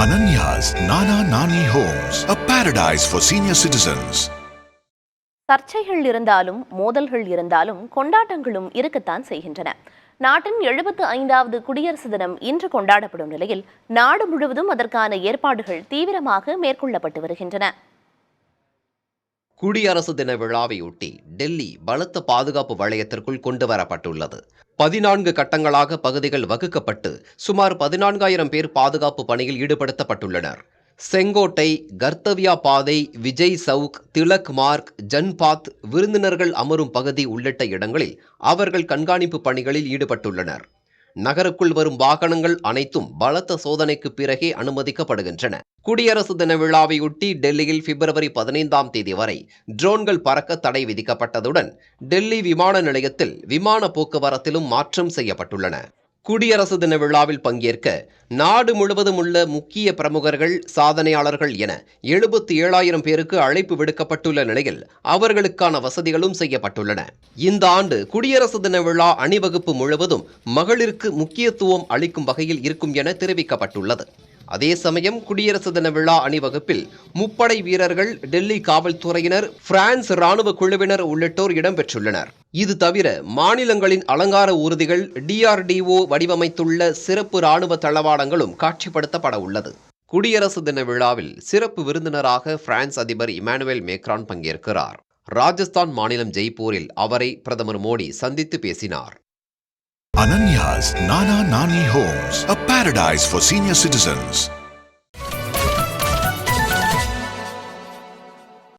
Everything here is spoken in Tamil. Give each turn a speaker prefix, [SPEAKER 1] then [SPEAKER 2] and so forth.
[SPEAKER 1] Ananya's Nana Nani Homes, a paradise for senior citizens.
[SPEAKER 2] சர்ச்சைகள் இருந்தாலும் மோதல்கள் இருந்தாலும் கொண்டாட்டங்களும் இருக்கத்தான் செய்கின்றன. நாட்டின் 75வது குடியரசு தினம் இன்று கொண்டாடப்படும் நிலையில் நாடு முழுவதும் அதற்கான ஏற்பாடுகள் தீவிரமாக மேற்கொள்ளப்பட்டு வருகின்றன.
[SPEAKER 3] குடியரசு தின விழாவையொட்டி டெல்லி பலத்த பாதுகாப்பு வளையத்திற்குள் கொண்டு வரப்பட்டுள்ளது. 14 கட்டங்களாக பகுதிகள் வகுக்கப்பட்டு சுமார் 14,000 பேர் பாதுகாப்பு பணியில் ஈடுபடுத்தப்பட்டுள்ளனர். செங்கோட்டை, கர்த்தவ்யா பாதை, விஜய் சவுக், திலக் மார்க், ஜன்பாத், விருந்தினர்கள் அமரும் பகுதி உள்ளிட்ட இடங்களில் அவர்கள் கண்காணிப்பு பணிகளில் ஈடுபட்டுள்ளனர். நகருக்குள் வரும் வாகனங்கள் அனைத்தும் பலத்த சோதனைக்கு பிறகே அனுமதிக்கப்படுகின்றன. குடியரசு தின விழாவையொட்டி டெல்லியில் பிப்ரவரி 15ஆம் தேதி வரை ட்ரோன்கள் பறக்க தடை விதிக்கப்பட்டதுடன் டெல்லி விமான நிலையத்தில் விமான போக்குவரத்திலும் மாற்றம் செய்யப்பட்டுள்ளன. குடியரசு தின விழாவில் பங்கேற்க நாடு முழுவதும் உள்ள முக்கிய பிரமுகர்கள், சாதனையாளர்கள் என 77,000 பேருக்கு அழைப்பு விடுக்கப்பட்டுள்ள நிலையில் அவர்களுக்கான வசதிகளும் செய்யப்பட்டுள்ளன. இந்த ஆண்டு குடியரசு தின விழா அணிவகுப்பு முழுவதும் மகளிருக்கு முக்கியத்துவம் அளிக்கும் வகையில் இருக்கும் என தெரிவிக்கப்பட்டுள்ளது. அதே சமயம் குடியரசு தின விழா அணிவகுப்பில் முப்படை வீரர்கள், டெல்லி காவல்துறையினர், பிரான்ஸ் ராணுவ குழுவினர் உள்ளிட்டோர் இடம்பெற்றுள்ளனர். இது தவிர மாநிலங்களின் அலங்கார ஊர்திகள், DRDO வடிவமைத்துள்ள சிறப்பு ராணுவ தளவாடங்களும் காட்சிப்படுத்தப்பட உள்ளது. குடியரசு தின விழாவில் சிறப்பு விருந்தினராக பிரான்ஸ் அதிபர் இமானுவேல் மேக்ரான் பங்கேற்கிறார். ராஜஸ்தான் மாநிலம் ஜெய்ப்பூரில் அவரை பிரதமர் மோடி சந்தித்து பேசினார்.
[SPEAKER 1] Ananya's Nana Nani Homes, a paradise for senior citizens.